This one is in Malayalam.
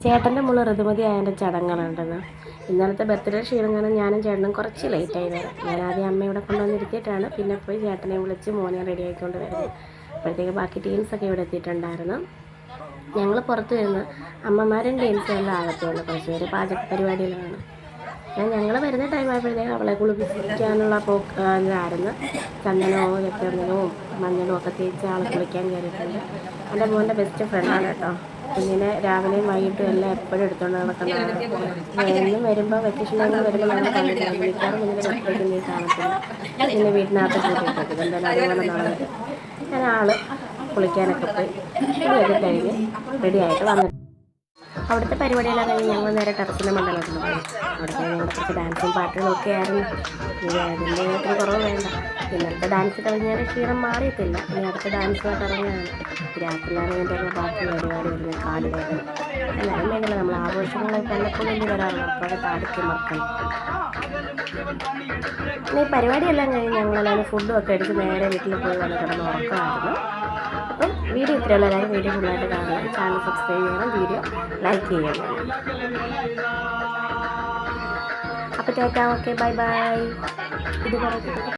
ചേട്ടൻ്റെ മോള് ഋതുമതി ആയതിൻ്റെ ചടങ്ങുകളുണ്ടെന്ന്. ഇന്നലത്തെ ബർത്ത്ഡേ ക്ഷീണം കാരണം ഞാനും ചേട്ടനും കുറച്ച് ലേറ്റായി വരാം. ഞാൻ ആദ്യം അമ്മയുടെ കൊണ്ടുവന്നിരുത്തിയിട്ടാണ് പിന്നെ പോയി ചേട്ടനെ വിളിച്ച് മോനെ റെഡി ആയിക്കൊണ്ട് വരുന്നത്. അപ്പോഴത്തേക്ക് ബാക്കി ടീംസൊക്കെ ഇവിടെ എത്തിയിട്ടുണ്ടായിരുന്നു. ഞങ്ങൾ പുറത്ത് വരുന്ന അമ്മമാരും ടീംസും എല്ലാം ആകത്തുള്ളൂ. കുറച്ച് പേര് പാചക പരിപാടികളാണ്. ഞങ്ങൾ വരുന്ന ടൈം ആയപ്പോഴത്തേക്ക് അവളെ കുളിപ്പിക്കാനുള്ള ഇതായിരുന്നു. ചന്ദനവും ചന്ദനവും മഞ്ഞളും ഒക്കെ തേച്ച് ആൾ കുളിക്കാൻ കയറിയിട്ടുണ്ട്. എൻ്റെ മോൻ്റെ ബെസ്റ്റ് ഫ്രണ്ടാണ് കേട്ടോ. കുഞ്ഞിനെ രാവിലെയും വൈകിട്ടും എല്ലാം എപ്പോഴും എടുത്തുകൊണ്ട് നടക്കുന്നതാണ്. എന്നും വരുമ്പോൾ വെക്കേഷൻ ടൈമിൽ വരുമ്പോൾ ഞങ്ങൾ കണ്ടില്ല. വിളിക്കാറ് കുഞ്ഞിൻ്റെ ബർത്ത്ഡേക്ക് നീ കാണത്തില്ല. പിന്നെ വീട്ടിനകത്ത് കൂട്ടിയിട്ടത് എന്തായാലും അതുപോലെ നടന്നത്. ഞാൻ കുളിക്കാനൊക്കെ പോയി കുളിയൊക്കെ കഴിഞ്ഞ് റെഡിയായിട്ട് വന്നിട്ട് അവിടുത്തെ പരിപാടിയെല്ലാം കഴിഞ്ഞ് ഞങ്ങൾ നേരെ ടെറസിൻ്റെ മണ്ഡലത്തിൽ പോയി. അവിടെ ഞങ്ങൾ കുറച്ച് ഡാൻസും പാട്ടുകളും ഒക്കെ ആയിരുന്നു. അതിൻ്റെ ഏറ്റവും കുറവ് വേണ്ട. ഇന്നത്തെ ഡാൻസ് കഴിഞ്ഞാൽ ക്ഷീണം മാറിയിട്ടില്ല. ഇനി അടുത്ത ഡാൻസുമായിട്ട് ഇറങ്ങുകയാണ്. രാത്രിയിലാണ് ഇതിൻ്റെ ബാക്കി പരിപാടി വരുന്നത്. കാലുവേദന എല്ലാവരും വേണ്ടില്ല. നമ്മൾ ആഘോഷങ്ങളൊക്കെ എല്ലപ്പോഴും ഇനി വരാറുള്ളൂ. അപ്പോഴേ താടിക്ക് മക്കൾ ഈ പരിപാടിയെല്ലാം കഴിഞ്ഞ് ഞങ്ങളെല്ലാവരും ഫുഡും ഒക്കെ അടിച്ച് നേരെ വീട്ടിൽ പോയി വന്ന് കിടന്ന് ഉറക്കമായിരുന്നു. അപ്പം വീഡിയോ ഇത്രയുള്ള എല്ലാവരും വീഡിയോ ഫുള്ളായിട്ട് കാണണം. ചാനൽ സബ്സ്ക്രൈബ് ചെയ്യണം, വീഡിയോ ലൈക്ക് ചെയ്യണം. അപ്പോൾ ചേട്ടാ ഓക്കെ ബൈ ബൈ. ഇത്